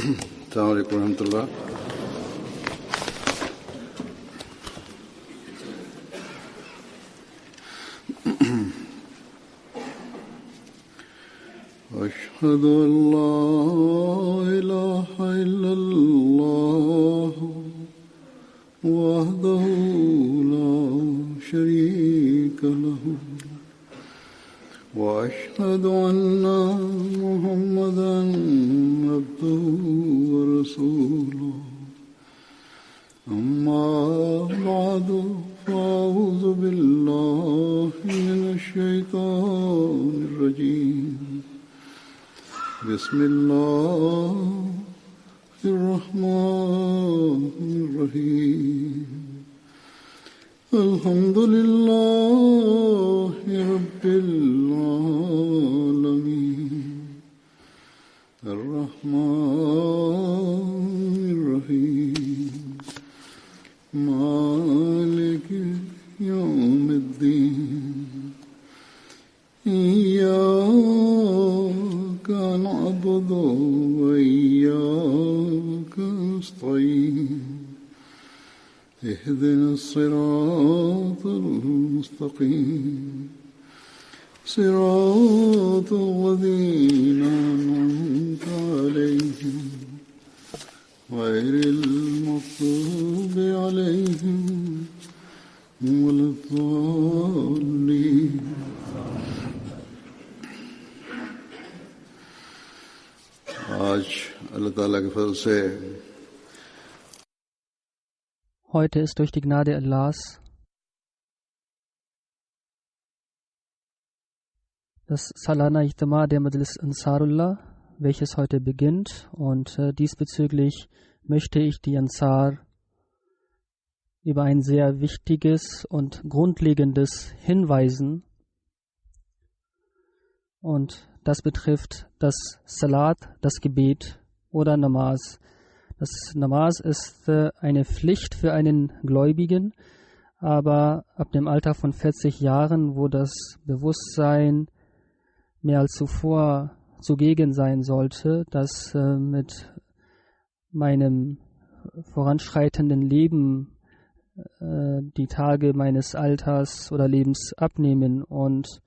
السلام عليكم ورحمة الله. أشهد أن لا إله إلا الله وحده لا شريك له وأشهد أن محمدًا عبده ورسوله أما بعد فأعوذ بالله من الشيطان الرجيم بسم الله الرحمن الرحيم الحمد لله رب العالمين الرحمن الرحيم مالك يوم الدين إياك نعبد وإياك نستعين اهدنا الصراط المستقيم صراط الذين أنعمت عليهم غير المغضوب عليهم ولا الضالين. आज अल्लाह ताला के फजल से Heute ist durch die Gnade Allahs das Salana Ijtima der Majlis Ansarullah, welches heute beginnt, und diesbezüglich möchte ich die Ansar über ein sehr wichtiges und grundlegendes hinweisen, und das betrifft das Salat, das Gebet oder Namaz. Das Namaz ist eine Pflicht für einen Gläubigen, aber ab dem Alter von 40 Jahren, wo das Bewusstsein mehr als zuvor zugegen sein sollte, dass mit meinem voranschreitenden Leben die Tage meines Alters oder Lebens abnehmen, und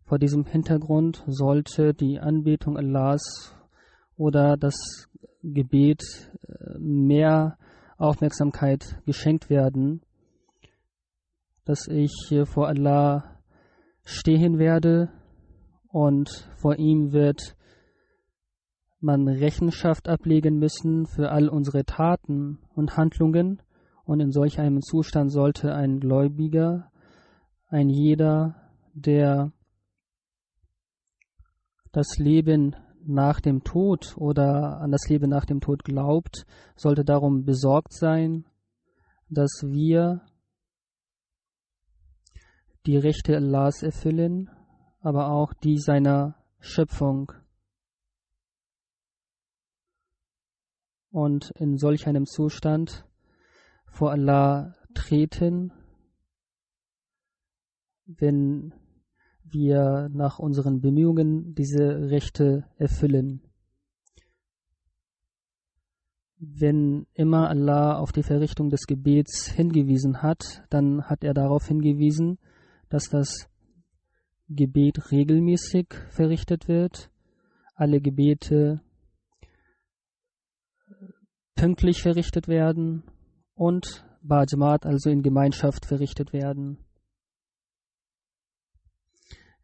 vor diesem Hintergrund sollte die Anbetung Allahs oder das Gebet mehr Aufmerksamkeit geschenkt werden, dass ich vor Allah stehen werde, und vor ihm wird man Rechenschaft ablegen müssen für all unsere Taten und Handlungen, und in solch einem Zustand sollte ein Gläubiger, ein jeder, der das Leben nach dem Tod oder an das Leben nach dem Tod glaubt, sollte darum besorgt sein, dass wir die Rechte Allahs erfüllen, aber auch die seiner Schöpfung. Und in solch einem Zustand vor Allah treten, wenn wir nach unseren Bemühungen diese Rechte erfüllen. Wenn immer Allah auf die Verrichtung des Gebets hingewiesen hat, dann hat er darauf hingewiesen, dass das Gebet regelmäßig verrichtet wird, alle Gebete pünktlich verrichtet werden und Bajmat, also in Gemeinschaft, verrichtet werden.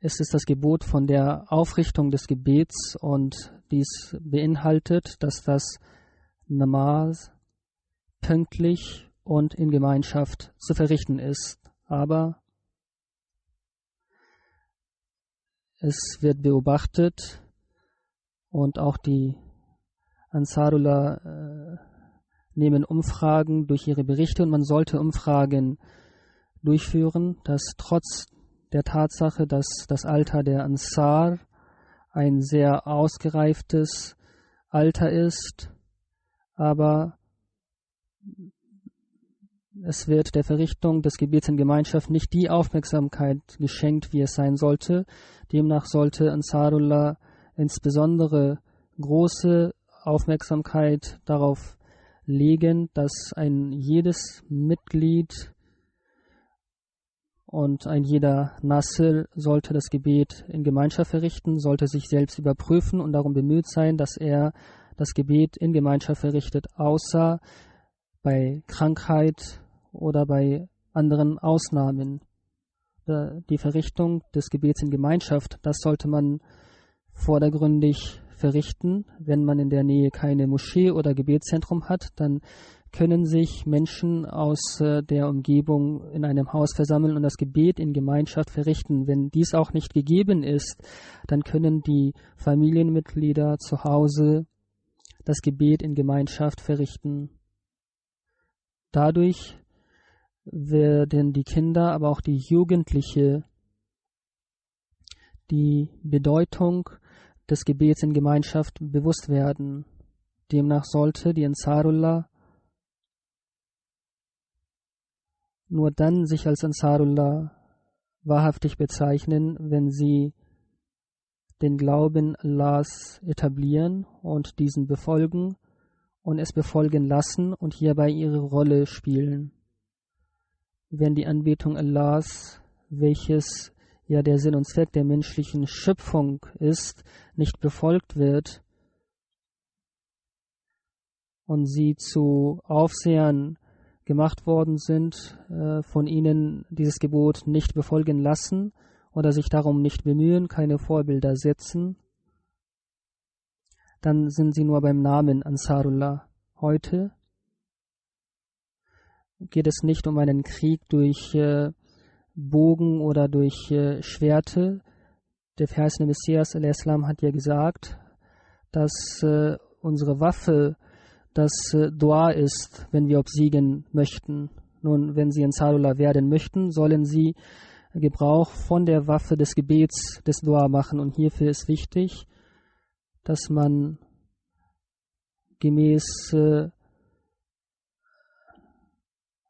Es ist das Gebot von der Aufrichtung des Gebets, und dies beinhaltet, dass das Namaz pünktlich und in Gemeinschaft zu verrichten ist. Aber es wird beobachtet, und auch die Ansarullah nehmen Umfragen durch ihre Berichte, und man sollte Umfragen durchführen, dass trotz der Tatsache, dass das Alter der Ansar ein sehr ausgereiftes Alter ist, aber es wird der Verrichtung des Gebets in Gemeinschaft nicht die Aufmerksamkeit geschenkt, wie es sein sollte. Demnach sollte Ansarullah insbesondere große Aufmerksamkeit darauf legen, dass ein jedes Mitglied und ein jeder Nasl sollte das Gebet in Gemeinschaft verrichten, sollte sich selbst überprüfen und darum bemüht sein, dass er das Gebet in Gemeinschaft verrichtet, außer bei Krankheit oder bei anderen Ausnahmen. Die Verrichtung des Gebets in Gemeinschaft, das sollte man vordergründig verrichten. Wenn man in der Nähe keine Moschee oder Gebetszentrum hat, dann können sich Menschen aus der Umgebung in einem Haus versammeln und das Gebet in Gemeinschaft verrichten. Wenn dies auch nicht gegeben ist, dann können die Familienmitglieder zu Hause das Gebet in Gemeinschaft verrichten. Dadurch werden die Kinder, aber auch die Jugendlichen die Bedeutung des Gebets in Gemeinschaft bewusst werden. Demnach sollte die Ansarullah nur dann sich als Ansarullah wahrhaftig bezeichnen, wenn sie den Glauben Allahs etablieren und diesen befolgen und es befolgen lassen und hierbei ihre Rolle spielen. Wenn die Anbetung Allahs, welches ja der Sinn und Zweck der menschlichen Schöpfung ist, nicht befolgt wird und sie zu Aufsehern gemacht worden sind, von ihnen dieses Gebot nicht befolgen lassen oder sich darum nicht bemühen, keine Vorbilder setzen, dann sind sie nur beim Namen Ansarullah. Heute geht es nicht um einen Krieg durch Bogen oder durch Schwerte. Der verheißene Messias al-Islam hat ja gesagt, dass unsere Waffe das Dua ist, wenn wir obsiegen möchten. Nun, wenn sie Ansarullah werden möchten, sollen sie Gebrauch von der Waffe des Gebets, des Dua machen. Und hierfür ist wichtig, dass man gemäß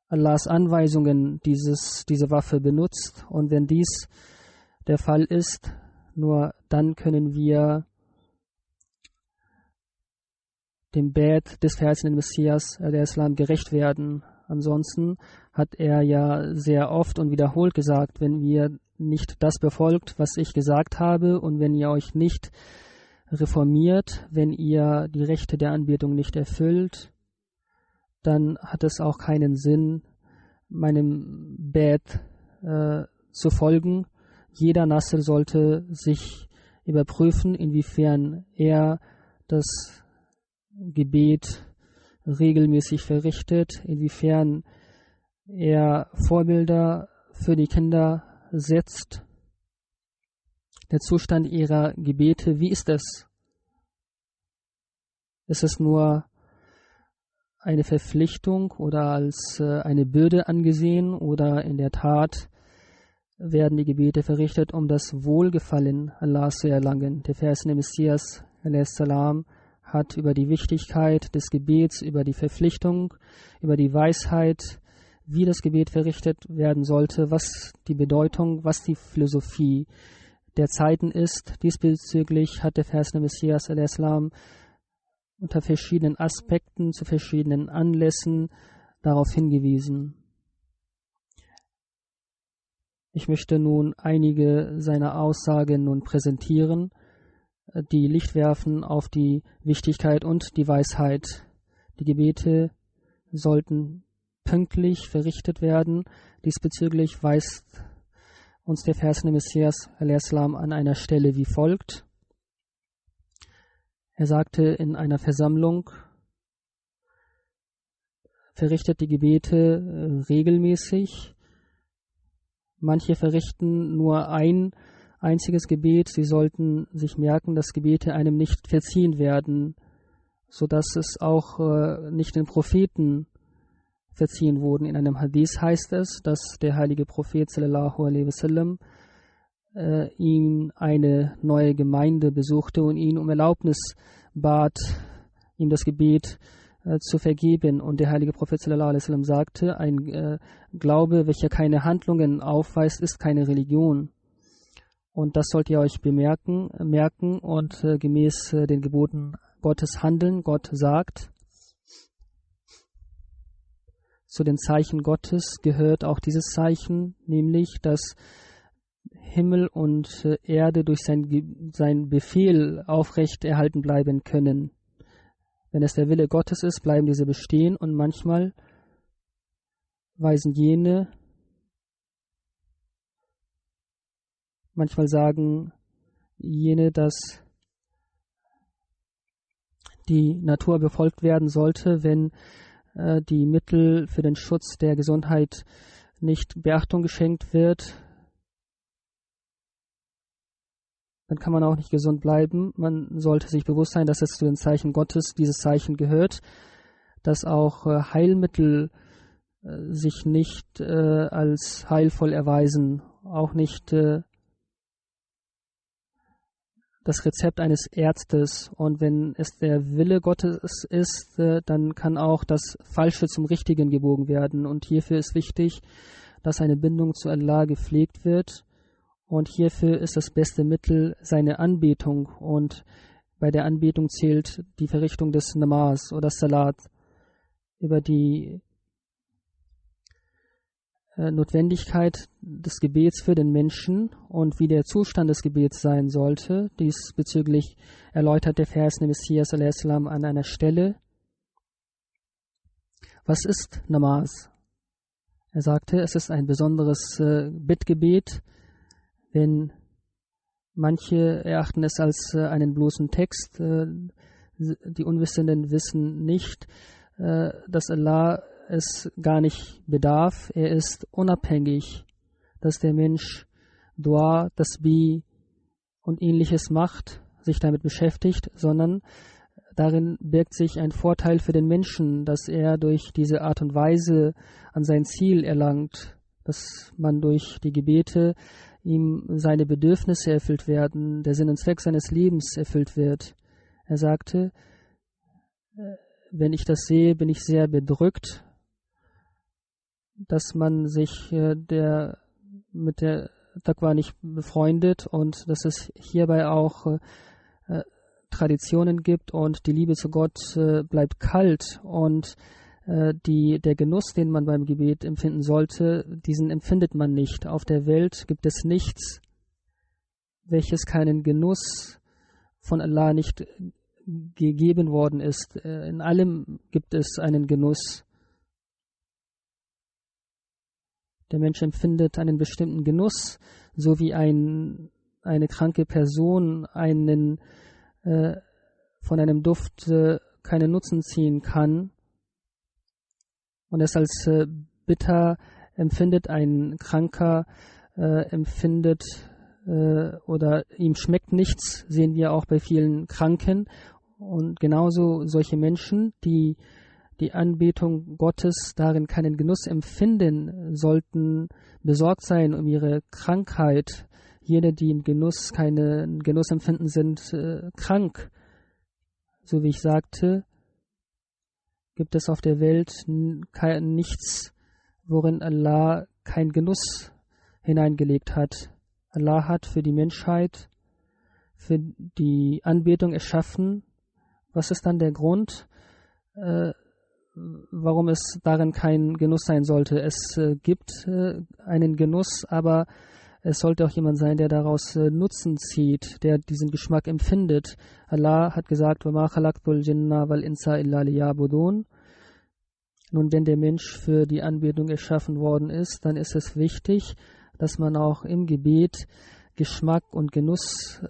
Allahs Anweisungen diese Waffe benutzt. Und wenn dies der Fall ist, nur dann können wir dem Bad des verheißenen Messias al-Islam gerecht werden. Ansonsten hat er ja sehr oft und wiederholt gesagt, wenn ihr nicht das befolgt, was ich gesagt habe, und wenn ihr euch nicht reformiert, wenn ihr die Rechte der Anbetung nicht erfüllt, dann hat es auch keinen Sinn, meinem Bad zu folgen. Jeder Nasr sollte sich überprüfen, inwiefern er das Gebet regelmäßig verrichtet, inwiefern er Vorbilder für die Kinder setzt. Der Zustand ihrer Gebete, wie ist es? Ist es nur eine Verpflichtung oder als eine Bürde angesehen, oder in der Tat werden die Gebete verrichtet, um das Wohlgefallen Allahs zu erlangen? Der verheißene Messias a.s. hat über die Wichtigkeit des Gebets, über die Verpflichtung, über die Weisheit, wie das Gebet verrichtet werden sollte, was die Bedeutung, was die Philosophie der Zeiten ist. Diesbezüglich hat der verheißene Messias a.s. unter verschiedenen Aspekten, zu verschiedenen Anlässen darauf hingewiesen. Ich möchte nun einige seiner Aussagen nun präsentieren, die Licht werfen auf die Wichtigkeit und die Weisheit. Die Gebete sollten pünktlich verrichtet werden. Diesbezüglich weist uns der verheißene Messias a.s. an einer Stelle wie folgt. Er sagte in einer Versammlung, verrichtet die Gebete regelmäßig. Manche verrichten nur ein einziges Gebet. Sie sollten sich merken, dass Gebete einem nicht verziehen werden, sodass es auch nicht den Propheten verziehen wurden. In einem Hadith heißt es, dass der heilige Prophet sallallahu alaihi wasallam ihm eine neue Gemeinde besuchte und ihn um Erlaubnis bat, ihm das Gebet zu vergeben. Und der heilige Prophet sallallahu alaihi wasallam sagte, ein Glaube, welcher keine Handlungen aufweist, ist keine Religion. Und das sollt ihr euch merken und gemäß den Geboten Gottes Handeln. Gott sagt, zu den Zeichen Gottes gehört auch dieses Zeichen, nämlich, dass Himmel und Erde durch sein Befehl aufrecht erhalten bleiben können. Wenn es der Wille Gottes ist, bleiben diese bestehen, und manchmal sagen jene, dass die Natur befolgt werden sollte, wenn die Mittel für den Schutz der Gesundheit nicht Beachtung geschenkt wird, dann kann man auch nicht gesund bleiben. Man sollte sich bewusst sein, dass es zu den Zeichen Gottes dieses Zeichen gehört, dass auch Heilmittel sich nicht als heilvoll erweisen, auch nicht das Rezept eines Arztes. Und wenn es der Wille Gottes ist, dann kann auch das Falsche zum Richtigen gebogen werden. Und hierfür ist wichtig, dass eine Bindung zu Allah gepflegt wird. Und hierfür ist das beste Mittel seine Anbetung. Und bei der Anbetung zählt die Verrichtung des Namaz oder Salat. Über die Notwendigkeit des Gebets für den Menschen und wie der Zustand des Gebets sein sollte. Diesbezüglich erläutert der Vers des Messias a.s. an einer Stelle. Was ist Namaz? Er sagte, es ist ein besonderes Bittgebet, wenn manche erachten es als einen bloßen Text. Die Unwissenden wissen nicht, dass Allah es gar nicht bedarf. Er ist unabhängig, dass der Mensch Dua, Tasbih und ähnliches macht, sich damit beschäftigt, sondern darin birgt sich ein Vorteil für den Menschen, dass er durch diese Art und Weise an sein Ziel erlangt, dass man durch die Gebete ihm seine Bedürfnisse erfüllt werden, der Sinn und Zweck seines Lebens erfüllt wird. Er sagte, wenn ich das sehe, bin ich sehr bedrückt, dass man sich mit der Taqwa nicht befreundet und dass es hierbei auch Traditionen gibt und die Liebe zu Gott bleibt kalt und der Genuss, den man beim Gebet empfinden sollte, diesen empfindet man nicht. Auf der Welt gibt es nichts, welches keinen Genuss von Allah nicht gegeben worden ist. In allem gibt es einen Genuss. Der Mensch empfindet einen bestimmten Genuss, so wie eine kranke Person von einem Duft keinen Nutzen ziehen kann und es als bitter empfindet. Ein Kranker empfindet oder ihm schmeckt nichts, sehen wir auch bei vielen Kranken. Und genauso solche Menschen, die die Anbetung Gottes darin keinen Genuss empfinden, sollten besorgt sein um ihre Krankheit. Jene, die im Genuss keinen Genuss empfinden, sind krank. So wie ich sagte, gibt es auf der Welt nichts, worin Allah keinen Genuss hineingelegt hat. Allah hat für die Menschheit, für die Anbetung erschaffen. Was ist dann der Grund, warum es darin kein Genuss sein sollte? Es gibt einen Genuss, aber es sollte auch jemand sein, der daraus Nutzen zieht, der diesen Geschmack empfindet. Allah hat gesagt, وَمَا خَلَقْتُ الْجِنَّ وَالْإِنسَ إِلَّا لِيَعْبُدُونَ. Nun, wenn der Mensch für die Anbetung erschaffen worden ist, dann ist es wichtig, dass man auch im Gebet Geschmack und Genuss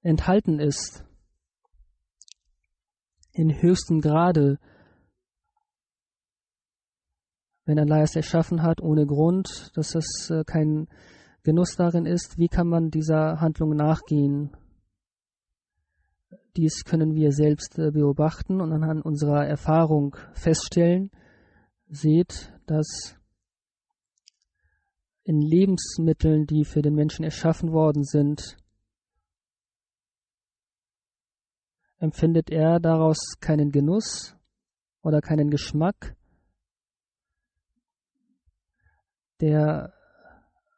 enthalten ist. In höchstem Grade. Wenn Allah es erschaffen hat ohne Grund, dass es kein Genuss darin ist, wie kann man dieser Handlung nachgehen? Dies können wir selbst beobachten und anhand unserer Erfahrung feststellen. Seht, dass in Lebensmitteln, die für den Menschen erschaffen worden sind, empfindet er daraus keinen Genuss oder keinen Geschmack.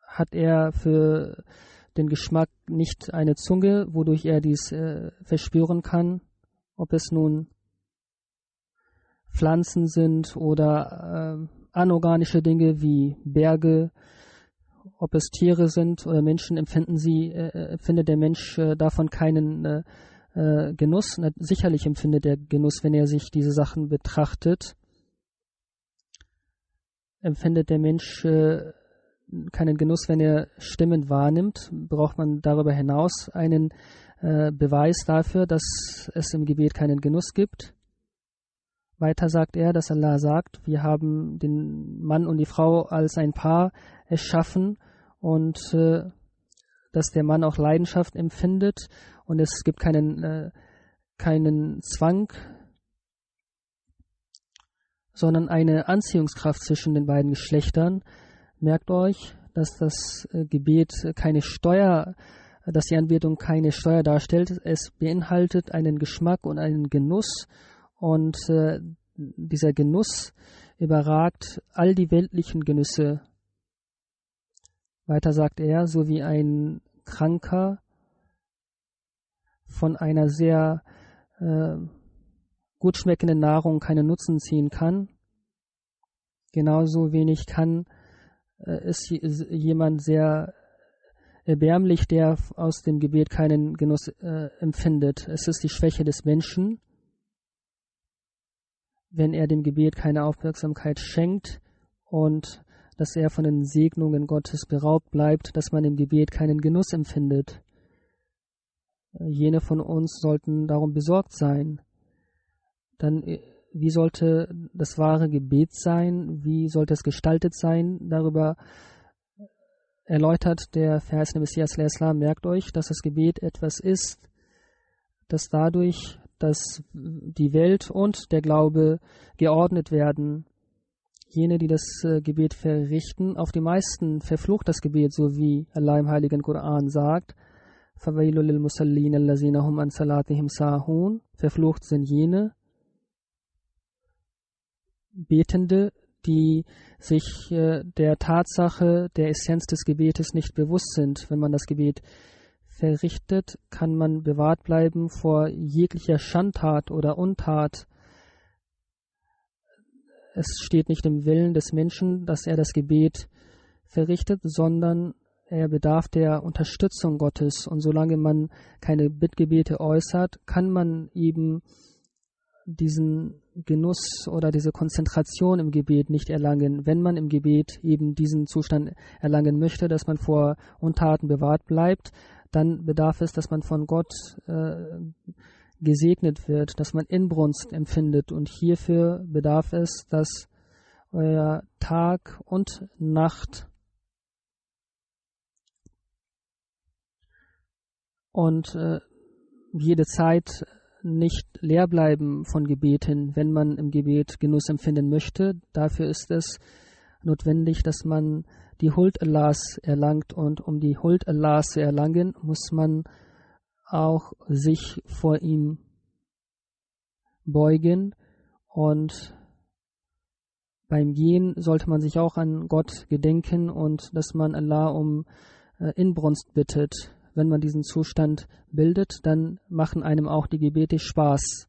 Hat er für den Geschmack nicht eine Zunge, wodurch er dies verspüren kann. ob es nun Pflanzen sind oder anorganische Dinge wie Berge, ob es Tiere sind oder Menschen, empfindet der Mensch davon keinen Genuss. Sicherlich empfindet er Genuss, wenn er sich diese Sachen betrachtet. Empfindet der Mensch keinen Genuss, wenn er Stimmen wahrnimmt. Braucht man darüber hinaus einen Beweis dafür, dass es im Gebet keinen Genuss gibt? Weiter sagt er, dass Allah sagt, wir haben den Mann und die Frau als ein Paar erschaffen und dass der Mann auch Leidenschaft empfindet und es gibt keinen Zwang, sondern eine Anziehungskraft zwischen den beiden Geschlechtern. Merkt euch, dass das Gebet dass die Anbetung keine Steuer darstellt. Es beinhaltet einen Geschmack und einen Genuss und dieser Genuss überragt all die weltlichen Genüsse. Weiter sagt er, so wie ein Kranker von einer sehr gut schmeckenden Nahrung keinen Nutzen ziehen kann, genauso wenig ist jemand sehr erbärmlich, der aus dem Gebet keinen Genuss empfindet. Es ist die Schwäche des Menschen, wenn er dem Gebet keine Aufmerksamkeit schenkt und dass er von den Segnungen Gottes beraubt bleibt, dass man im Gebet keinen Genuss empfindet. Jene von uns sollten darum besorgt sein. Dann, wie sollte das wahre Gebet sein? Wie sollte es gestaltet sein? Darüber erläutert der Vers des Messias al-Islam. Merkt euch, dass das Gebet etwas ist, dass dadurch, dass die Welt und der Glaube geordnet werden. Jene, die das Gebet verrichten, auf die meisten verflucht das Gebet, so wie Allah im Heiligen Koran sagt, فَوَيْلُ لِلْمُصَلِّينَ الَّذِينَ هُمْ عَنْ صَلَاتِهِمْ سَاهُونَ. Verflucht sind jene Betende, die sich der Tatsache, der Essenz des Gebetes nicht bewusst sind. Wenn man das Gebet verrichtet, kann man bewahrt bleiben vor jeglicher Schandtat oder Untat. Es steht nicht im Willen des Menschen, dass er das Gebet verrichtet, sondern er bedarf der Unterstützung Gottes. Und solange man keine Bittgebete äußert, kann man eben diesen Genuss oder diese Konzentration im Gebet nicht erlangen. Wenn man im Gebet eben diesen Zustand erlangen möchte, dass man vor Untaten bewahrt bleibt, dann bedarf es, dass man von Gott gesegnet wird, dass man Inbrunst empfindet. Und hierfür bedarf es, dass euer Tag und Nacht und jede Zeit nicht leer bleiben von Gebeten, wenn man im Gebet Genuss empfinden möchte. Dafür ist es notwendig, dass man die Huld Allahs erlangt, und um die Huld Allahs zu erlangen, muss man auch sich vor ihm beugen, und beim Gehen sollte man sich auch an Gott gedenken und dass man Allah um Inbrunst bittet. Wenn man diesen Zustand bildet, dann machen einem auch die Gebete Spaß.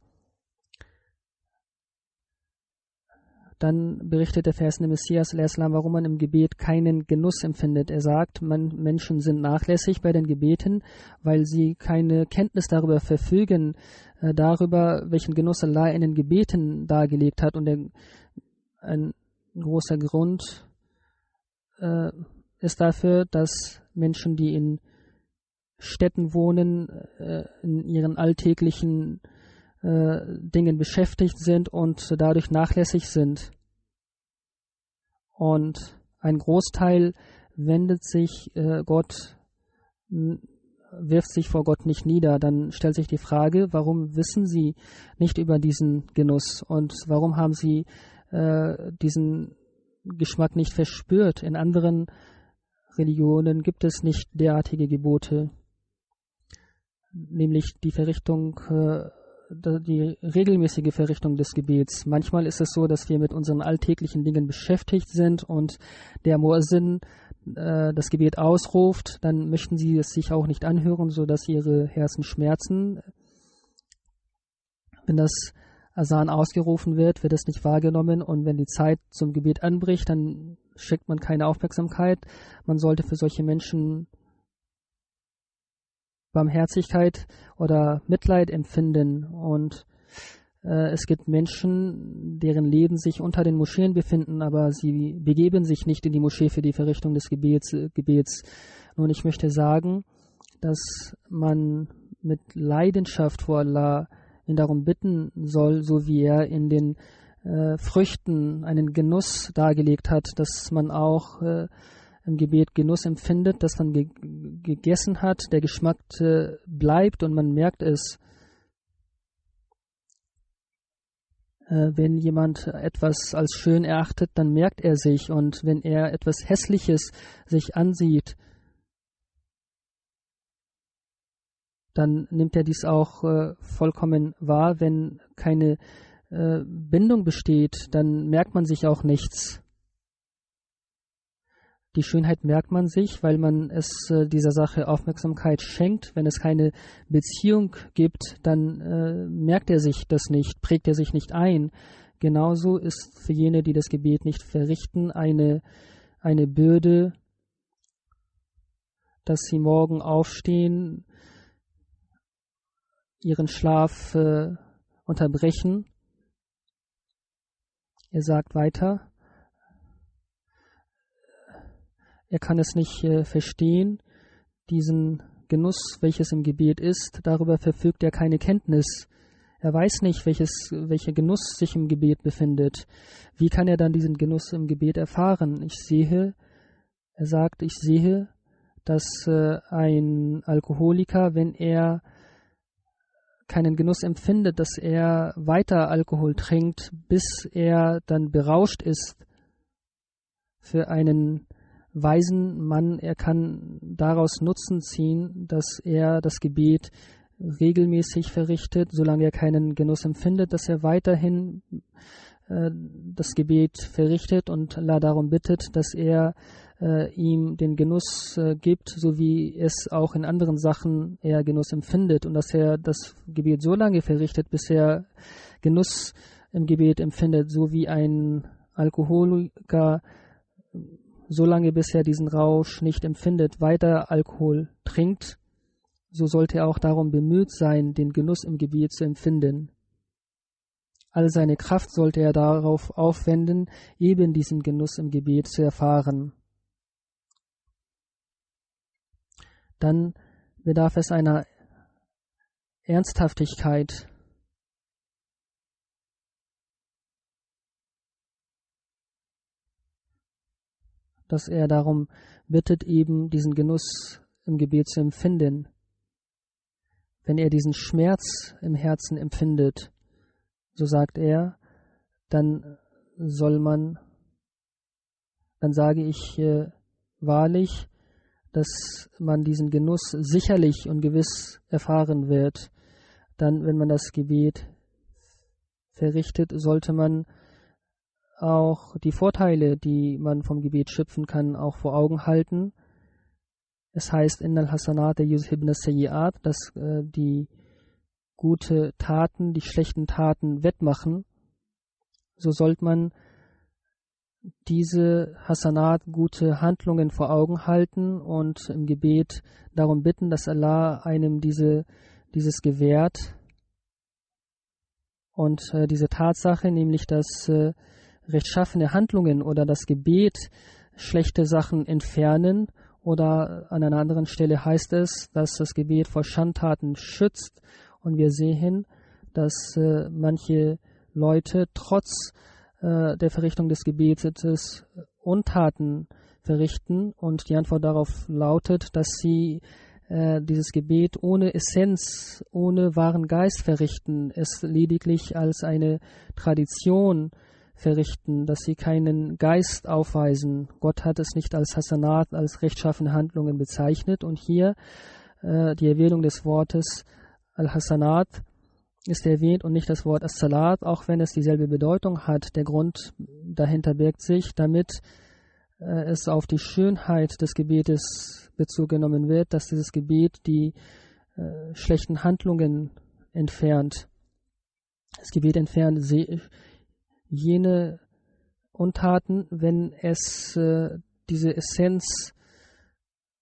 Dann berichtet der Vers des Messias al-Islam, warum man im Gebet keinen Genuss empfindet. Er sagt, Menschen sind nachlässig bei den Gebeten, weil sie keine Kenntnis darüber verfügen, darüber, welchen Genuss Allah in den Gebeten dargelegt hat. Und ein großer Grund ist dafür, dass Menschen, die in Städten wohnen, in ihren alltäglichen Dingen beschäftigt sind und dadurch nachlässig sind. Und ein Großteil wirft sich vor Gott nicht nieder. Dann stellt sich die Frage, warum wissen sie nicht über diesen Genuss und warum haben sie diesen Geschmack nicht verspürt? In anderen Religionen gibt es nicht derartige Gebote, nämlich die regelmäßige Verrichtung des Gebets. Manchmal ist es so, dass wir mit unseren alltäglichen Dingen beschäftigt sind und der Muezzin das Gebet ausruft, dann möchten sie es sich auch nicht anhören, sodass ihre Herzen schmerzen. Wenn das Asan ausgerufen wird, wird es nicht wahrgenommen, und wenn die Zeit zum Gebet anbricht, dann schickt man keine Aufmerksamkeit. Man sollte für solche Menschen Barmherzigkeit oder Mitleid empfinden. Und es gibt Menschen, deren Leben sich unter den Moscheen befinden, aber sie begeben sich nicht in die Moschee für die Verrichtung des Gebets. Nun, ich möchte sagen, dass man mit Leidenschaft vor Allah ihn darum bitten soll, so wie er in den Früchten einen Genuss dargelegt hat, dass man auch im Gebet Genuss empfindet, dass man gegessen hat, der Geschmack bleibt und man merkt es. Wenn jemand etwas als schön erachtet, dann merkt er sich, und wenn er etwas Hässliches sich ansieht, dann nimmt er dies auch vollkommen wahr. Wenn keine Bindung besteht, dann merkt man sich auch nichts. Die Schönheit merkt man sich, weil man es dieser Sache Aufmerksamkeit schenkt. Wenn es keine Beziehung gibt, dann merkt er sich das nicht, prägt er sich nicht ein. Genauso ist für jene, die das Gebet nicht verrichten, eine Bürde, dass sie morgen aufstehen, ihren Schlaf unterbrechen. Er sagt weiter, er kann es nicht verstehen, diesen Genuss, welches im Gebet ist, darüber verfügt er keine Kenntnis. Er weiß nicht, welcher Genuss sich im Gebet befindet. Wie kann er dann diesen Genuss im Gebet erfahren? Er sagt, ich sehe, dass ein Alkoholiker, wenn er keinen Genuss empfindet, dass er weiter Alkohol trinkt, bis er dann berauscht ist. Für einen weisen Mann, er kann daraus Nutzen ziehen, dass er das Gebet regelmäßig verrichtet, solange er keinen Genuss empfindet, dass er weiterhin das Gebet verrichtet und Allah darum bittet, dass er ihm den Genuss gibt, so wie es auch in anderen Sachen er Genuss empfindet, und dass er das Gebet so lange verrichtet, bis er Genuss im Gebet empfindet, so wie ein Alkoholiker so lange, bis er diesen Rausch nicht empfindet, weiter Alkohol trinkt. So sollte er auch darum bemüht sein, den Genuss im Gebet zu empfinden. All seine Kraft sollte er darauf aufwenden, eben diesen Genuss im Gebet zu erfahren. Dann bedarf es einer Ernsthaftigkeit, dass er darum bittet, eben diesen Genuss im Gebet zu empfinden. Wenn er diesen Schmerz im Herzen empfindet, so sagt er, dann sage ich wahrlich, dass man diesen Genuss sicherlich und gewiss erfahren wird. Dann, wenn man das Gebet verrichtet, sollte man auch die Vorteile, die man vom Gebet schöpfen kann, auch vor Augen halten. Es heißt, Innal Hasanate yuzhibna sayyi'at, dass die gute Taten die schlechten Taten wettmachen. So sollte man diese Hasanat, gute Handlungen vor Augen halten und im Gebet darum bitten, dass Allah einem dieses gewährt. Und diese Tatsache, nämlich dass rechtschaffene Handlungen oder das Gebet schlechte Sachen entfernen, oder an einer anderen Stelle heißt es, dass das Gebet vor Schandtaten schützt, und wir sehen, dass manche Leute trotz der Verrichtung des Gebetes Untaten verrichten, und die Antwort darauf lautet, dass sie dieses Gebet ohne Essenz, ohne wahren Geist verrichten, es lediglich als eine Tradition verrichten, dass sie keinen Geist aufweisen. Gott hat es nicht als Hasanat, als rechtschaffene Handlungen bezeichnet, und hier die Erwähnung des Wortes Al-Hasanat ist erwähnt und nicht das Wort As-Salat, auch wenn es dieselbe Bedeutung hat. Der Grund dahinter birgt sich, damit es auf die Schönheit des Gebetes Bezug genommen wird, dass dieses Gebet die schlechten Handlungen entfernt. Das Gebet entfernt jene Untaten, wenn es diese Essenz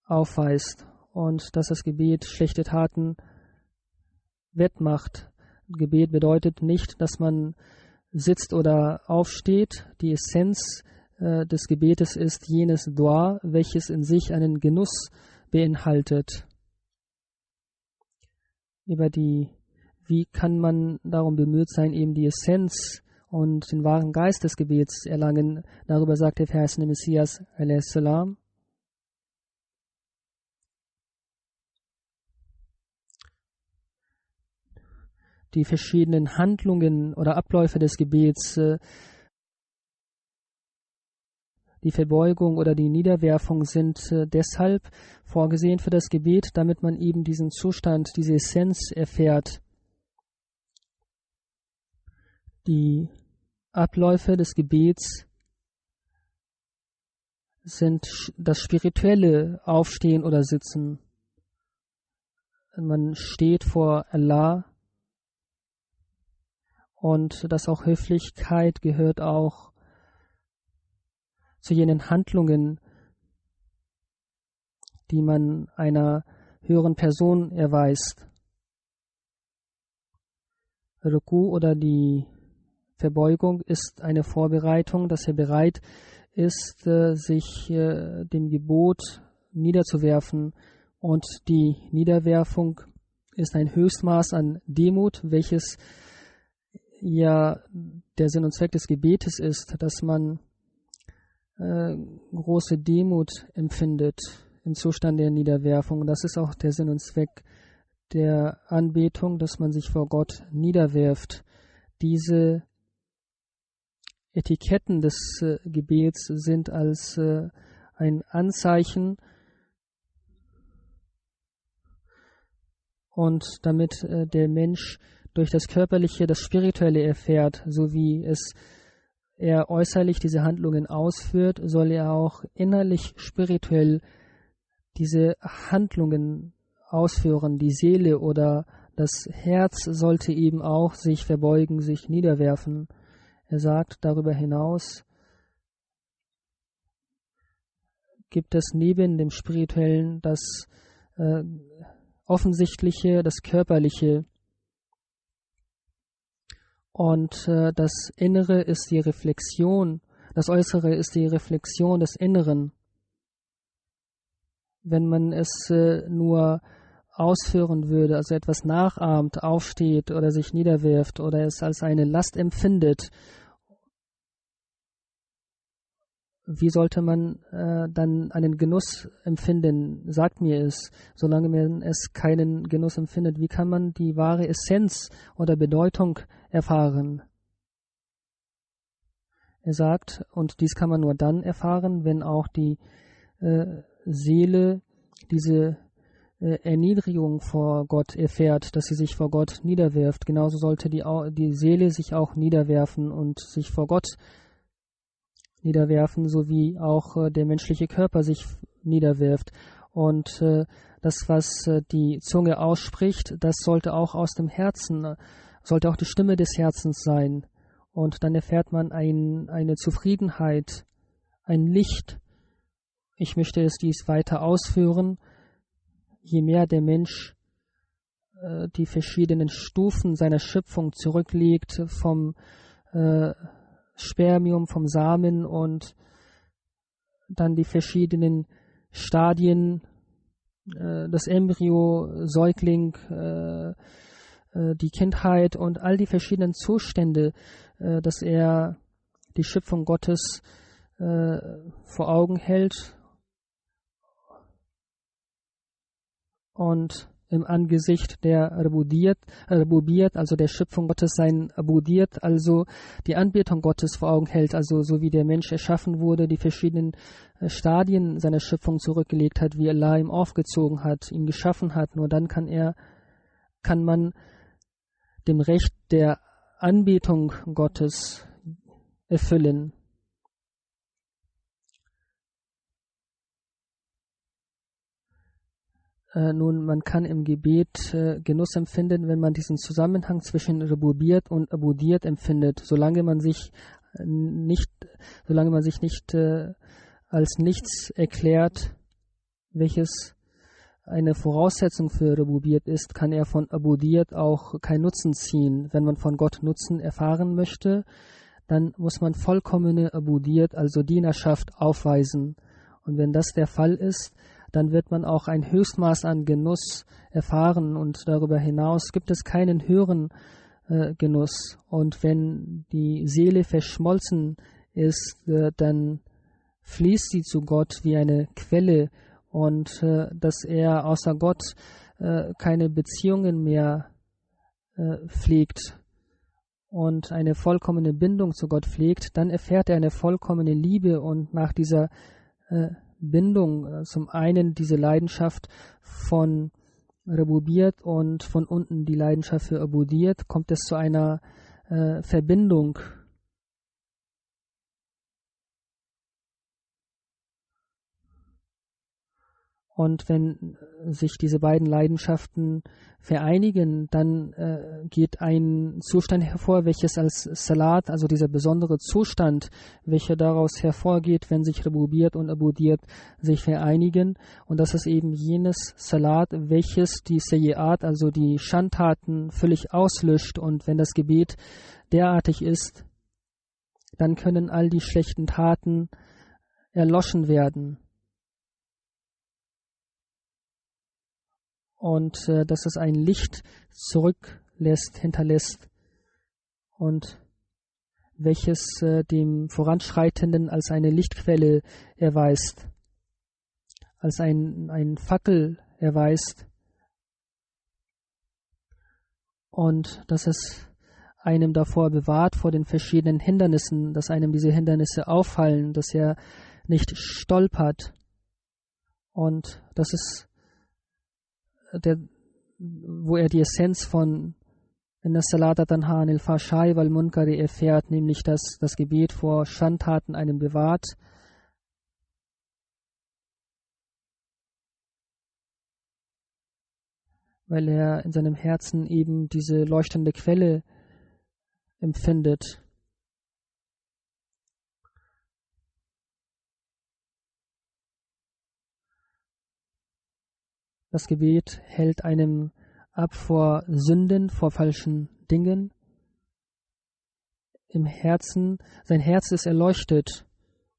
aufweist und dass das Gebet schlechte Taten wettmacht. Gebet bedeutet nicht, dass man sitzt oder aufsteht. Die Essenz des Gebetes ist jenes Dua, welches in sich einen Genuss beinhaltet. Wie kann man darum bemüht sein, eben die Essenz und den wahren Geist des Gebets erlangen? Darüber sagt der verheißene Messias a.s. Die verschiedenen Handlungen oder Abläufe des Gebets, die Verbeugung oder die Niederwerfung sind deshalb vorgesehen für das Gebet, damit man eben diesen Zustand, diese Essenz erfährt. Die Abläufe des Gebets sind das spirituelle Aufstehen oder Sitzen. Man steht vor Allah und dass auch Höflichkeit gehört auch zu jenen Handlungen, die man einer höheren Person erweist. Ruku oder die Verbeugung ist eine Vorbereitung, dass er bereit ist, sich dem Gebot niederzuwerfen. Und die Niederwerfung ist ein Höchstmaß an Demut, welches ja der Sinn und Zweck des Gebetes ist, dass man große Demut empfindet im Zustand der Niederwerfung. Das ist auch der Sinn und Zweck der Anbetung, dass man sich vor Gott niederwirft. Diese Etiketten des Gebets sind als ein Anzeichen und damit der Mensch durch das Körperliche das Spirituelle erfährt, so wie er äußerlich diese Handlungen ausführt, soll er auch innerlich spirituell diese Handlungen ausführen. Die Seele oder das Herz sollte eben auch sich verbeugen, sich niederwerfen. Er sagt, darüber hinaus gibt es neben dem Spirituellen das Offensichtliche, das Körperliche. Und das Innere ist die Reflexion, das Äußere ist die Reflexion des Inneren. Wenn man es nur ausführen würde, also etwas nachahmt, aufsteht oder sich niederwirft oder es als eine Last empfindet, wie sollte man dann einen Genuss empfinden? Sagt mir es, solange man es keinen Genuss empfindet, wie kann man die wahre Essenz oder Bedeutung erfahren? Er sagt, und dies kann man nur dann erfahren, wenn auch die Seele diese Erniedrigung vor Gott erfährt, dass sie sich vor Gott niederwirft. Genauso sollte die Seele sich auch niederwerfen und sich vor Gott niederwerfen, so wie auch der menschliche Körper sich niederwirft. Und das, was die Zunge ausspricht, das sollte auch aus dem Herzen, sollte auch die Stimme des Herzens sein. Und dann erfährt man eine Zufriedenheit, ein Licht. Ich möchte dies weiter ausführen. Je mehr der Mensch die verschiedenen Stufen seiner Schöpfung zurücklegt, vom Spermium, vom Samen und dann die verschiedenen Stadien, das Embryo, Säugling, die Kindheit und all die verschiedenen Zustände, dass er die Schöpfung Gottes vor Augen hält und im Angesicht der Rububiyyat, also der Schöpfung Gottes, sein Abudiyyat, also die Anbetung Gottes vor Augen hält, also so wie der Mensch erschaffen wurde, die verschiedenen Stadien seiner Schöpfung zurückgelegt hat, wie Allah ihm aufgezogen hat, ihn geschaffen hat. Nur dann kann man dem Recht der Anbetung Gottes erfüllen. Nun, man kann im Gebet Genuss empfinden, wenn man diesen Zusammenhang zwischen Rububiyat und Ubudiyat empfindet, solange man sich nicht als nichts erklärt, welches eine Voraussetzung für Rububiyat ist, kann er von Ubudiyat auch keinen Nutzen ziehen. Wenn man von Gott Nutzen erfahren möchte, dann muss man vollkommene Ubudiyat, also Dienerschaft, aufweisen. Und wenn das der Fall ist, dann wird man auch ein Höchstmaß an Genuss erfahren und darüber hinaus gibt es keinen höheren Genuss. Und wenn die Seele verschmolzen ist, dann fließt sie zu Gott wie eine Quelle und dass er außer Gott keine Beziehungen mehr pflegt und eine vollkommene Bindung zu Gott pflegt, dann erfährt er eine vollkommene Liebe und nach dieser Bindung, zum einen diese Leidenschaft von Rububiyat und von unten die Leidenschaft für Ubudiyat, kommt es zu einer Verbindung. Und wenn sich diese beiden Leidenschaften vereinigen, dann geht ein Zustand hervor, welches als Salat, also dieser besondere Zustand, welcher daraus hervorgeht, wenn sich Rububiyat und Ubudiyat sich vereinigen. Und das ist eben jenes Salat, welches die Sayyi'at, also die Schandtaten, völlig auslöscht. Und wenn das Gebet derartig ist, dann können all die schlechten Taten erloschen werden. Und dass es ein Licht hinterlässt und welches dem Voranschreitenden als eine Lichtquelle erweist, als ein Fackel erweist und dass es einem davor bewahrt vor den verschiedenen Hindernissen, dass einem diese Hindernisse auffallen, dass er nicht stolpert und dass es wo er die Essenz von Inna Salata Tanha anil Fahshai wal Munkari erfährt, nämlich dass das Gebet vor Schandtaten einem bewahrt. Weil er in seinem Herzen eben diese leuchtende Quelle empfindet. Das Gebet hält einem ab vor Sünden, vor falschen Dingen. Im Herzen, sein Herz ist erleuchtet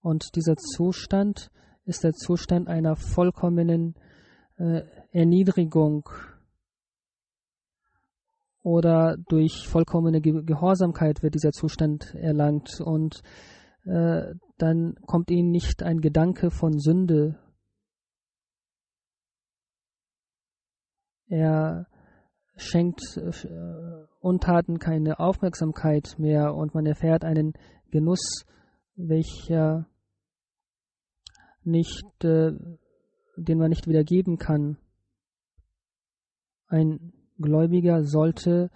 und dieser Zustand ist der Zustand einer vollkommenen Erniedrigung oder durch vollkommene Gehorsamkeit wird dieser Zustand erlangt und dann kommt ihm nicht ein Gedanke von Sünde. Er schenkt Untaten keine Aufmerksamkeit mehr und man erfährt einen Genuss, welcher nicht, den man nicht wiedergeben kann. Ein Gläubiger sollte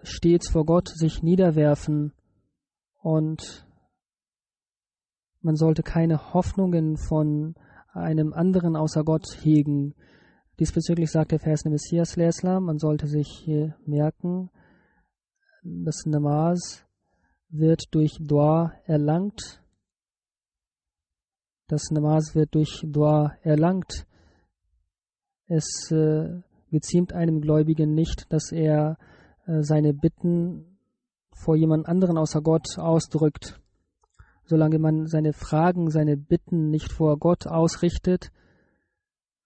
stets vor Gott sich niederwerfen und man sollte keine Hoffnungen von einem anderen außer Gott hegen. Diesbezüglich sagt der Vers des Messias, man sollte sich merken, das Namaz wird durch Dua erlangt. Das Namaz wird durch Dua erlangt. Es geziemt einem Gläubigen nicht, dass er seine Bitten vor jemand anderen außer Gott ausdrückt. Solange man seine Fragen, seine Bitten nicht vor Gott ausrichtet,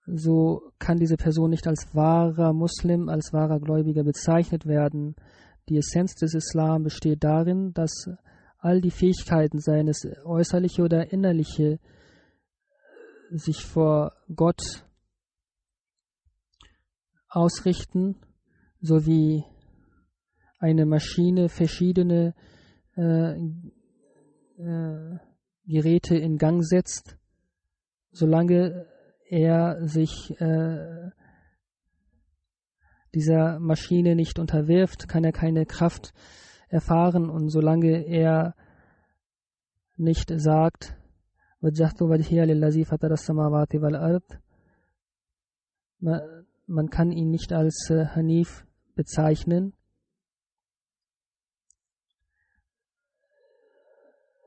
so kann diese Person nicht als wahrer Muslim, als wahrer Gläubiger bezeichnet werden. Die Essenz des Islam besteht darin, dass all die Fähigkeiten, seien es äußerliche oder innerliche, sich vor Gott ausrichten, sowie eine Maschine verschiedene Geräte in Gang setzt, solange er sich dieser Maschine nicht unterwirft, kann er keine Kraft erfahren und solange er nicht sagt, Man kann ihn nicht als Hanif bezeichnen.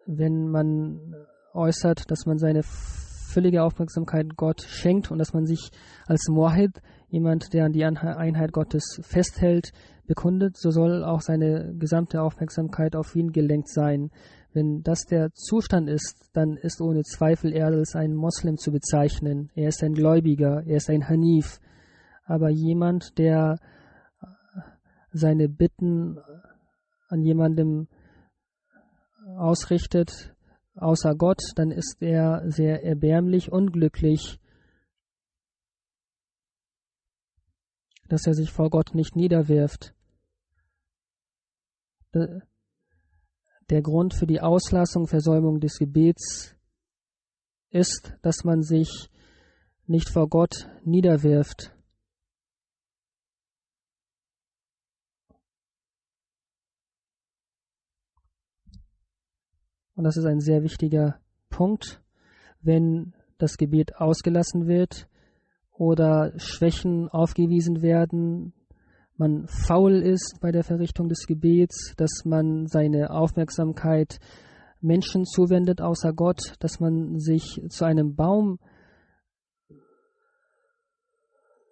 Wenn man äußert, dass man seine völlige Aufmerksamkeit Gott schenkt und dass man sich als Muwahhid, jemand, der an die Einheit Gottes festhält, bekundet, so soll auch seine gesamte Aufmerksamkeit auf ihn gelenkt sein. Wenn das der Zustand ist, dann ist ohne Zweifel er als ein Moslem zu bezeichnen. Er ist ein Gläubiger, er ist ein Hanif. Aber jemand, der seine Bitten an jemandem ausrichtet, außer Gott, dann ist er sehr erbärmlich, unglücklich, dass er sich vor Gott nicht niederwirft. Der Grund für die Auslassung, Versäumung des Gebets ist, dass man sich nicht vor Gott niederwirft. Und das ist ein sehr wichtiger Punkt, wenn das Gebet ausgelassen wird oder Schwächen aufgewiesen werden, man faul ist bei der Verrichtung des Gebets, dass man seine Aufmerksamkeit Menschen zuwendet außer Gott, dass man sich zu einem Baum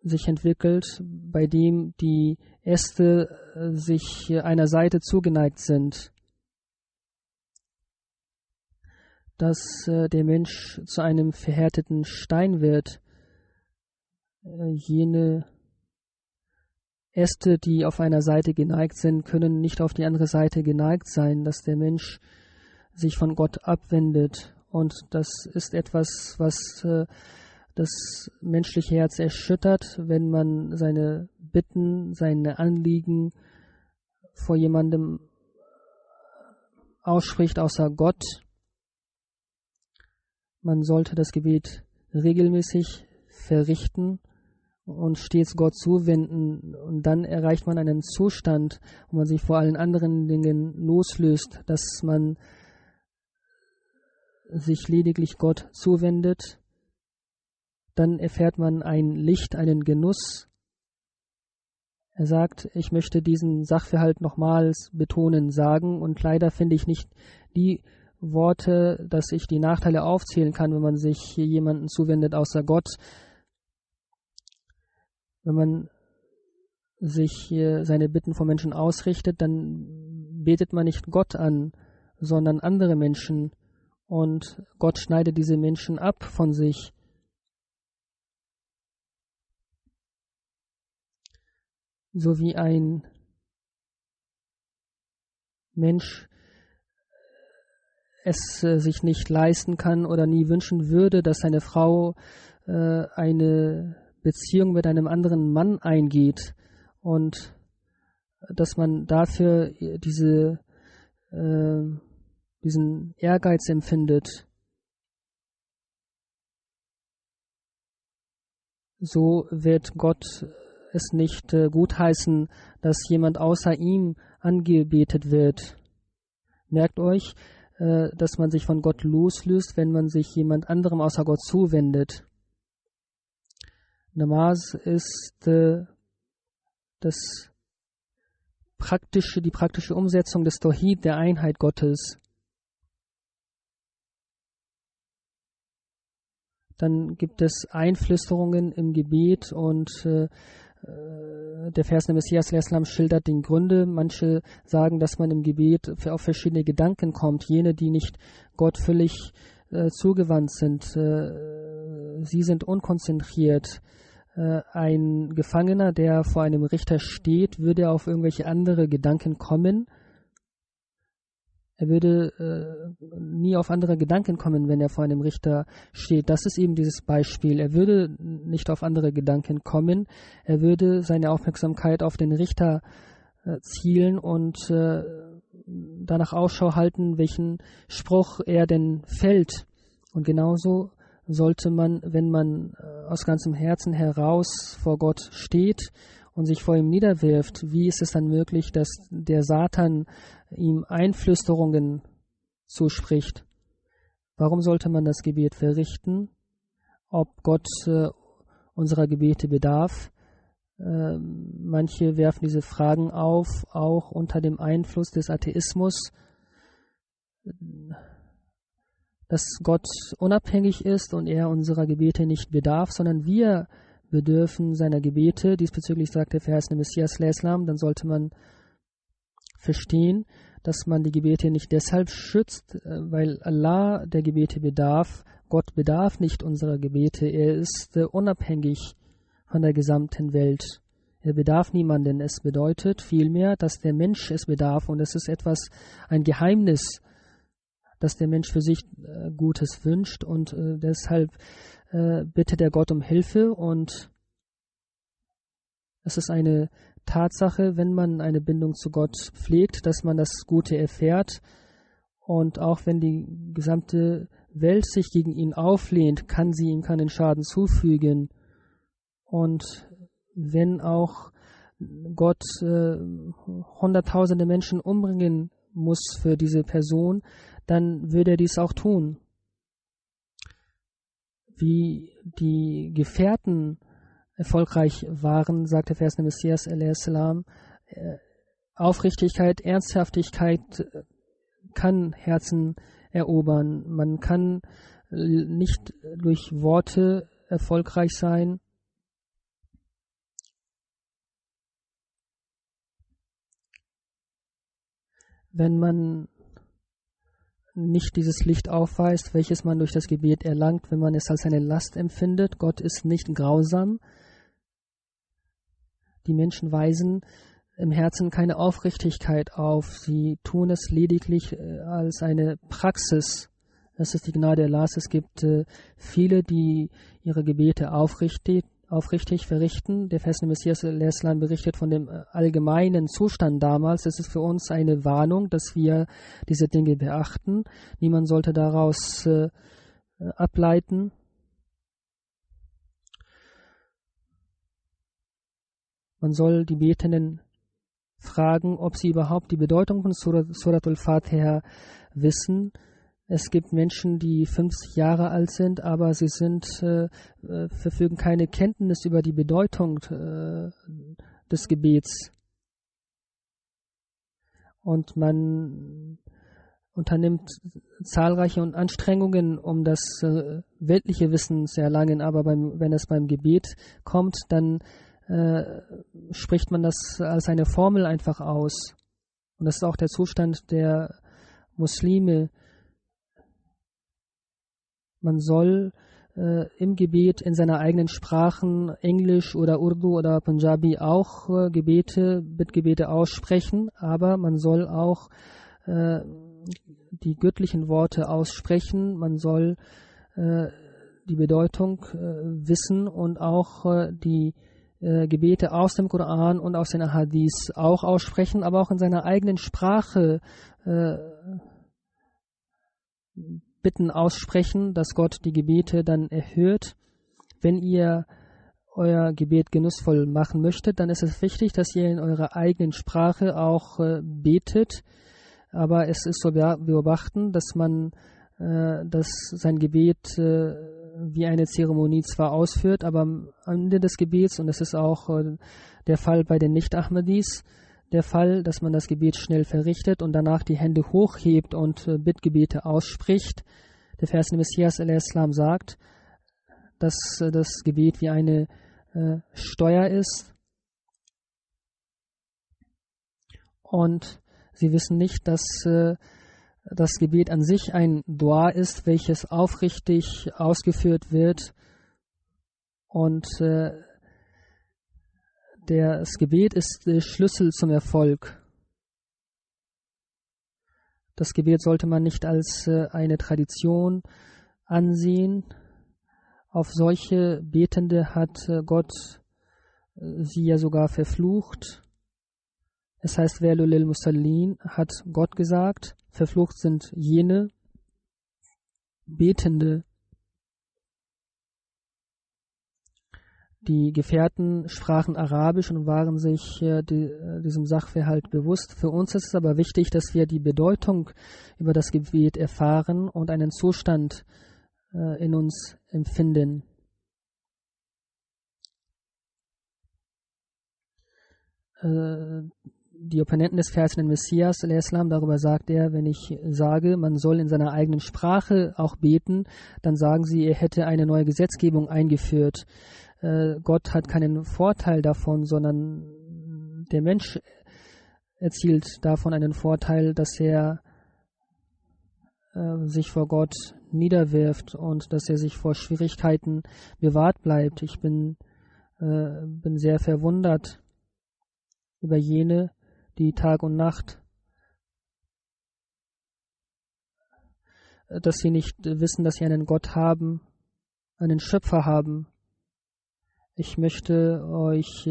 sich entwickelt, bei dem die Äste sich einer Seite zugeneigt sind, dass der Mensch zu einem verhärteten Stein wird. Jene Äste, die auf einer Seite geneigt sind, können nicht auf die andere Seite geneigt sein, dass der Mensch sich von Gott abwendet. Und das ist etwas, was das menschliche Herz erschüttert, wenn man seine Bitten, seine Anliegen vor jemandem ausspricht außer Gott. Man sollte das Gebet regelmäßig verrichten und stets Gott zuwenden, und dann erreicht man einen Zustand, wo man sich vor allen anderen Dingen loslöst, dass man sich lediglich Gott zuwendet. Dann erfährt man ein Licht, einen Genuss. Er sagt, ich möchte diesen Sachverhalt nochmals betonen, sagen, und leider finde ich nicht die Worte, dass ich die Nachteile aufzählen kann, wenn man sich hier jemanden zuwendet außer Gott. Wenn man sich seine Bitten vor Menschen ausrichtet, dann betet man nicht Gott an, sondern andere Menschen. Und Gott schneidet diese Menschen ab von sich. So wie ein Mensch es sich nicht leisten kann oder nie wünschen würde, dass seine Frau eine Beziehung mit einem anderen Mann eingeht und dass man dafür diesen Ehrgeiz empfindet. So wird Gott es nicht gutheißen, dass jemand außer ihm angebetet wird. Merkt euch, dass man sich von Gott loslöst, wenn man sich jemand anderem außer Gott zuwendet. Namaz ist die praktische Umsetzung des Tawhid, der Einheit Gottes. Dann gibt es Einflüsterungen im Gebet und der Vers des Messias ﷺ schildert den Gründe. Manche sagen, dass man im Gebet auf verschiedene Gedanken kommt. Jene, die nicht Gott völlig zugewandt sind, sie sind unkonzentriert. Ein Gefangener, der vor einem Richter steht, würde auf irgendwelche andere Gedanken kommen. Er würde nie auf andere Gedanken kommen, wenn er vor einem Richter steht. Das ist eben dieses Beispiel. Er würde nicht auf andere Gedanken kommen. Er würde seine Aufmerksamkeit auf den Richter zielen und danach Ausschau halten, welchen Spruch er denn fällt. Und genauso sollte man, wenn man aus ganzem Herzen heraus vor Gott steht und sich vor ihm niederwirft, wie ist es dann möglich, dass der Satan ihm Einflüsterungen zuspricht? Warum sollte man das Gebet verrichten? Ob Gott unserer Gebete bedarf. Manche werfen diese Fragen auf, auch unter dem Einfluss des Atheismus, dass Gott unabhängig ist und er unserer Gebete nicht bedarf, sondern wir bedürfen seiner Gebete. Diesbezüglich sagt der verheißene Messias, dann sollte man verstehen, dass man die Gebete nicht deshalb schützt, weil Allah der Gebete bedarf. Gott bedarf nicht unserer Gebete. Er ist unabhängig von der gesamten Welt. Er bedarf niemanden. Es bedeutet vielmehr, dass der Mensch es bedarf, und es ist ein Geheimnis, dass der Mensch für sich Gutes wünscht, und deshalb bittet er Gott um Hilfe, und es ist eine Tatsache, wenn man eine Bindung zu Gott pflegt, dass man das Gute erfährt, und auch wenn die gesamte Welt sich gegen ihn auflehnt, kann sie ihm keinen Schaden zufügen. Und wenn auch Gott hunderttausende Menschen umbringen muss für diese Person, dann würde er dies auch tun. Wie die Gefährten erfolgreich waren, sagt der Vers Messias a.s. Aufrichtigkeit, Ernsthaftigkeit kann Herzen erobern. Man kann nicht durch Worte erfolgreich sein. Wenn man nicht dieses Licht aufweist, welches man durch das Gebet erlangt, wenn man es als eine Last empfindet. Gott ist nicht grausam. Die Menschen weisen im Herzen keine Aufrichtigkeit auf. Sie tun es lediglich als eine Praxis. Das ist die Gnade Allahs. Es gibt viele, die ihre Gebete aufrichtig verrichten. Der verheißene Messias a.s. berichtet von dem allgemeinen Zustand damals. Es ist für uns eine Warnung, dass wir diese Dinge beachten. Niemand sollte daraus ableiten. Man soll die Betenden fragen, ob sie überhaupt die Bedeutung von Suratul Fatiha wissen. Es gibt Menschen, die 50 Jahre alt sind, aber sie verfügen keine Kenntnis über die Bedeutung des Gebets. Und man unternimmt zahlreiche Anstrengungen, um das weltliche Wissen zu erlangen, aber wenn es beim Gebet kommt, dann spricht man das als eine Formel einfach aus. Und das ist auch der Zustand der Muslime. Man soll im Gebet in seiner eigenen Sprachen, Englisch oder Urdu oder Punjabi, auch Bittgebete aussprechen, aber man soll auch die göttlichen Worte aussprechen. Man soll die Bedeutung wissen und auch die Gebete aus dem Koran und aus den Hadith auch aussprechen, aber auch in seiner eigenen Sprache Bitten aussprechen, dass Gott die Gebete dann erhört. Wenn ihr euer Gebet genussvoll machen möchtet, dann ist es wichtig, dass ihr in eurer eigenen Sprache auch betet. Aber es ist zu beobachten, dass sein Gebet wie eine Zeremonie zwar ausführt, aber am Ende des Gebets, und das ist auch der Fall bei den Nicht-Ahmadis, der Fall, dass man das Gebet schnell verrichtet und danach die Hände hochhebt und Bittgebete ausspricht. Der verheißene Messias a.s. sagt, dass das Gebet wie eine Steuer ist. Und sie wissen nicht, dass das Gebet an sich ein Dua ist, welches aufrichtig ausgeführt wird. Und das Gebet ist der Schlüssel zum Erfolg. Das Gebet sollte man nicht als eine Tradition ansehen. Auf solche Betende hat Gott sie ja sogar verflucht. Es heißt, Wailul lil Musallin, hat Gott gesagt, verflucht sind jene Betende. Die Gefährten sprachen Arabisch und waren sich diesem Sachverhalt bewusst. Für uns ist es aber wichtig, dass wir die Bedeutung über das Gebet erfahren und einen Zustand in uns empfinden. die Opponenten des verheißenen Messias, darüber sagt er, wenn ich sage, man soll in seiner eigenen Sprache auch beten, dann sagen sie, er hätte eine neue Gesetzgebung eingeführt. Gott hat keinen Vorteil davon, sondern der Mensch erzielt davon einen Vorteil, dass er sich vor Gott niederwirft und dass er sich vor Schwierigkeiten bewahrt bleibt. Ich bin sehr verwundert über jene, die Tag und Nacht, dass sie nicht wissen, dass sie einen Gott haben, einen Schöpfer haben. Ich möchte euch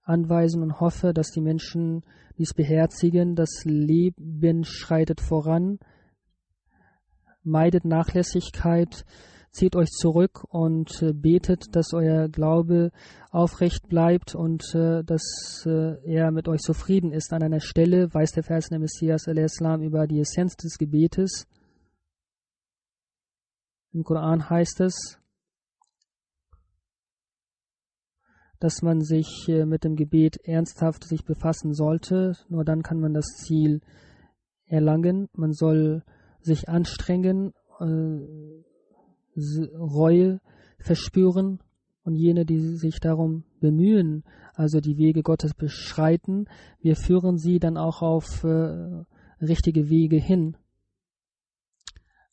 anweisen und hoffe, dass die Menschen dies beherzigen. Das Leben schreitet voran. Meidet Nachlässigkeit, zieht euch zurück und betet, dass euer Glaube aufrecht bleibt und dass er mit euch zufrieden ist. An einer Stelle weist der verheißene Messias al-Islam über die Essenz des Gebetes. Im Koran heißt es, dass man sich mit dem Gebet ernsthaft sich befassen sollte. Nur dann kann man das Ziel erlangen. Man soll sich anstrengen, Reue verspüren und jene, die sich darum bemühen, also die Wege Gottes beschreiten, wir führen sie dann auch auf richtige Wege hin.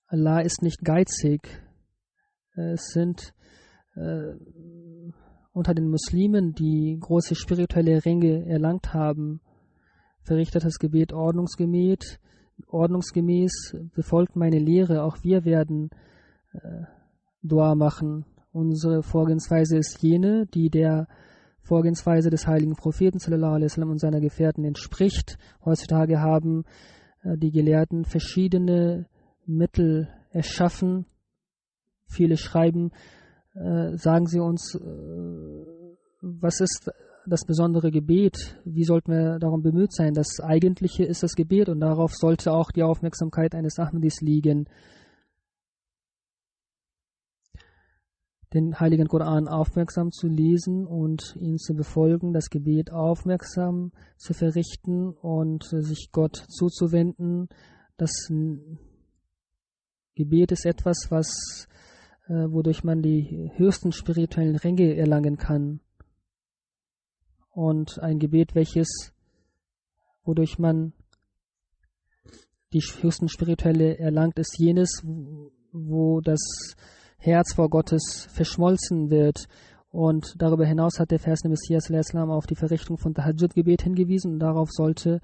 Allah ist nicht geizig. Es sind unter den Muslimen, die große spirituelle Ränge erlangt haben, verrichtet das Gebet ordnungsgemäß, befolgt meine Lehre. Auch wir werden Dua machen. Unsere Vorgehensweise ist jene, die der Vorgehensweise des heiligen Propheten sallallahu alaihi wasallam und seiner Gefährten entspricht. Heutzutage haben die Gelehrten verschiedene Mittel erschaffen. Viele schreiben, sagen Sie uns, was ist das besondere Gebet? Wie sollten wir darum bemüht sein? Das Eigentliche ist das Gebet und darauf sollte auch die Aufmerksamkeit eines Ahmadis liegen. Den Heiligen Koran aufmerksam zu lesen und ihn zu befolgen, das Gebet aufmerksam zu verrichten und sich Gott zuzuwenden. Das Gebet ist etwas, wodurch man die höchsten spirituellen Ränge erlangen kann. Und ein Gebet, wodurch man die höchsten spirituelle erlangt, ist jenes, wo das Herz vor Gottes verschmolzen wird. Und darüber hinaus hat der verheißene Messias al-Islam auf die Verrichtung von Tahajjud-Gebet hingewiesen und darauf sollte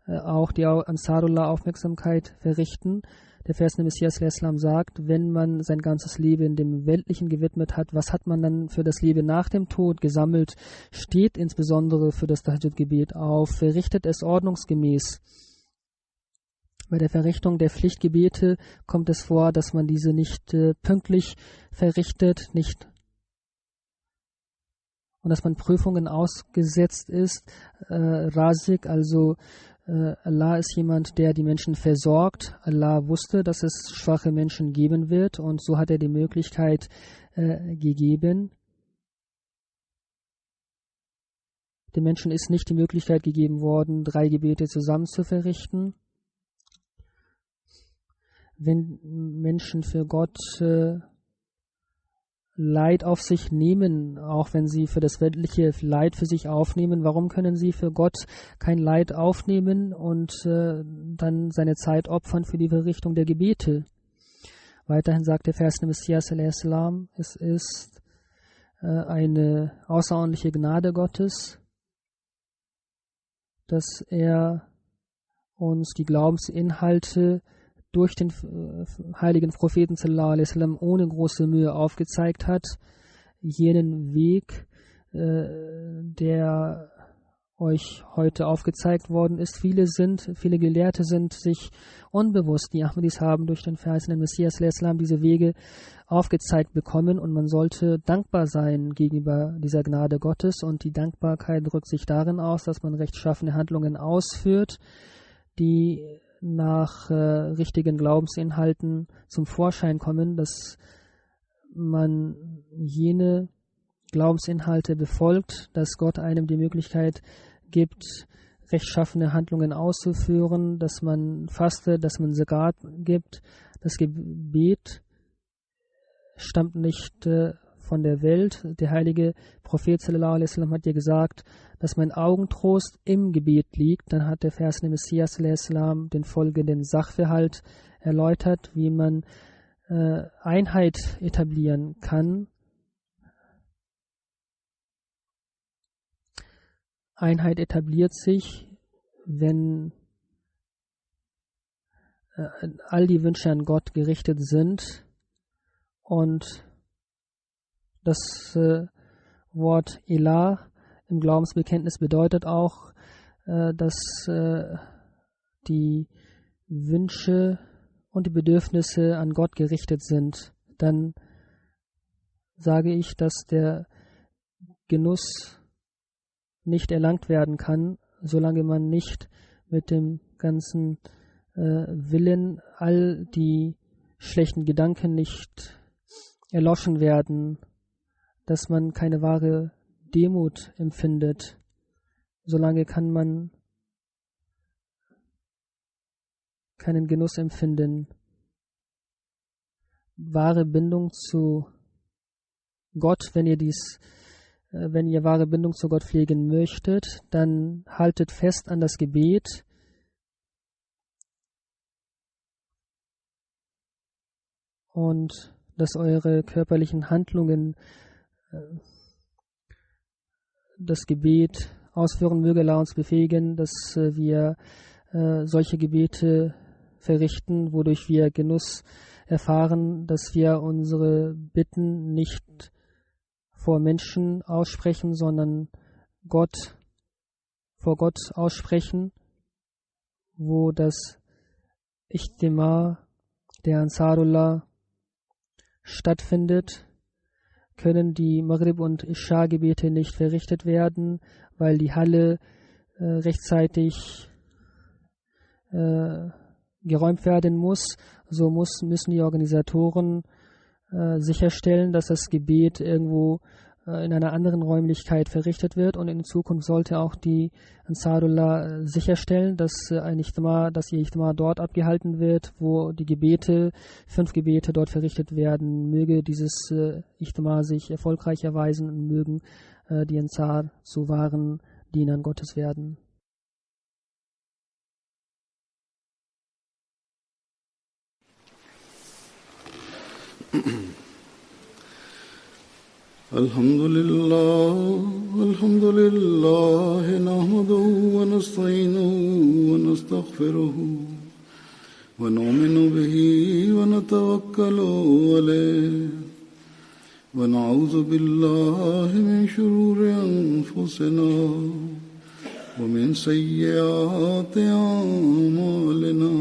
auch die Ansarullah Aufmerksamkeit verrichten. Der verheißene Messias al-Islam sagt, wenn man sein ganzes Leben dem Weltlichen gewidmet hat, was hat man dann für das Leben nach dem Tod gesammelt? Steht insbesondere für das Tahajjud-Gebet auf, verrichtet es ordnungsgemäß. Bei der Verrichtung der Pflichtgebete kommt es vor, dass man diese nicht pünktlich verrichtet, und dass man Prüfungen ausgesetzt ist. Razik, also Allah ist jemand, der die Menschen versorgt. Allah wusste, dass es schwache Menschen geben wird und so hat er die Möglichkeit gegeben. Den Menschen ist nicht die Möglichkeit gegeben worden, 3 Gebete zusammen zu verrichten. Wenn Menschen für Gott Leid auf sich nehmen, auch wenn sie für das weltliche Leid für sich aufnehmen, warum können sie für Gott kein Leid aufnehmen und dann seine Zeit opfern für die Verrichtung der Gebete? Weiterhin sagt der verheißene Messias al-Islam, es ist eine außerordentliche Gnade Gottes, dass er uns die Glaubensinhalte durch den heiligen Propheten sallallahu alaihi wasallam ohne große Mühe aufgezeigt hat, jenen Weg, der euch heute aufgezeigt worden ist. Viele Gelehrte sind sich unbewusst, die Ahmadis haben durch den verheißenen Messias sallallahu alaihi wasallam diese Wege aufgezeigt bekommen und man sollte dankbar sein gegenüber dieser Gnade Gottes und die Dankbarkeit drückt sich darin aus, dass man rechtschaffene Handlungen ausführt, die nach richtigen Glaubensinhalten zum Vorschein kommen, dass man jene Glaubensinhalte befolgt, dass Gott einem die Möglichkeit gibt, rechtschaffene Handlungen auszuführen, dass man fastet, dass man Zakat gibt. Das Gebet stammt nicht von der Welt. Der heilige Prophet sallallahu alaihi wasallam hat ja gesagt, dass mein Augentrost im Gebet liegt. Dann hat der Vers Messias sallallahu alaihi wasallam den folgenden Sachverhalt erläutert, wie man Einheit etablieren kann. Einheit etabliert sich, wenn all die Wünsche an Gott gerichtet sind und das Wort Ilah im Glaubensbekenntnis bedeutet auch, dass die Wünsche und die Bedürfnisse an Gott gerichtet sind. Dann sage ich, dass der Genuss nicht erlangt werden kann, solange man nicht mit dem ganzen Willen all die schlechten Gedanken nicht erloschen werden, dass man keine wahre Demut empfindet. Solange kann man keinen Genuss empfinden. Wahre Bindung zu Gott, wenn ihr wahre Bindung zu Gott pflegen möchtet, dann haltet fest an das Gebet. Und dass eure körperlichen Handlungen das Gebet ausführen möge, Allah uns befähigen, dass wir solche Gebete verrichten, wodurch wir Genuss erfahren, dass wir unsere Bitten nicht vor Menschen aussprechen, sondern vor Gott aussprechen, wo das Ijtima der Ansarullah stattfindet, können die Maghrib- und Isha-Gebete nicht verrichtet werden, weil die Halle rechtzeitig geräumt werden muss. So müssen die Organisatoren sicherstellen, dass das Gebet irgendwo in einer anderen Räumlichkeit verrichtet wird, und in Zukunft sollte auch die Ansarullah sicherstellen, dass ihr Ijtima dort abgehalten wird, wo die 5 Gebete dort verrichtet werden. Möge dieses Ijtima sich erfolgreich erweisen und mögen die Ansar zu wahren Dienern Gottes werden. الحمد لله نحمده ونستعينه ونستغفره ونؤمن به ونتوكل عليه ونعوذ بالله من شرور أنفسنا ومن سيئات أعمالنا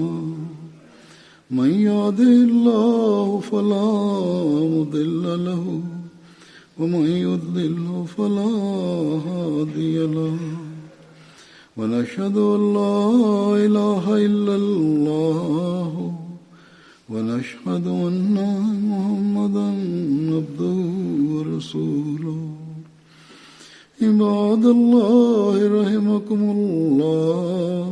من يهده الله فلا مضل له ومن يضلل فلا هادي له ونشهد أن لا إله إلا الله ونشهد أن محمدا عبده ورسوله عباد الله رحمكم الله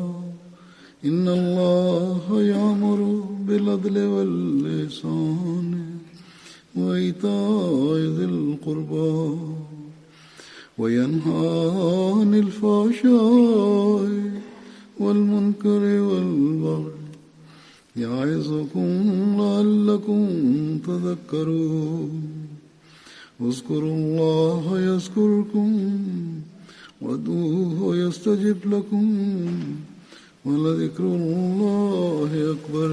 إن الله يأمر بالعدل والإحسان وإيتاء ذي القربى وينهى عن الفحشاء والمنكر والبغي يعظكم لعلكم تذكرون اذكروا الله يذكركم وادعوه يستجب لكم ولذكر الله أكبر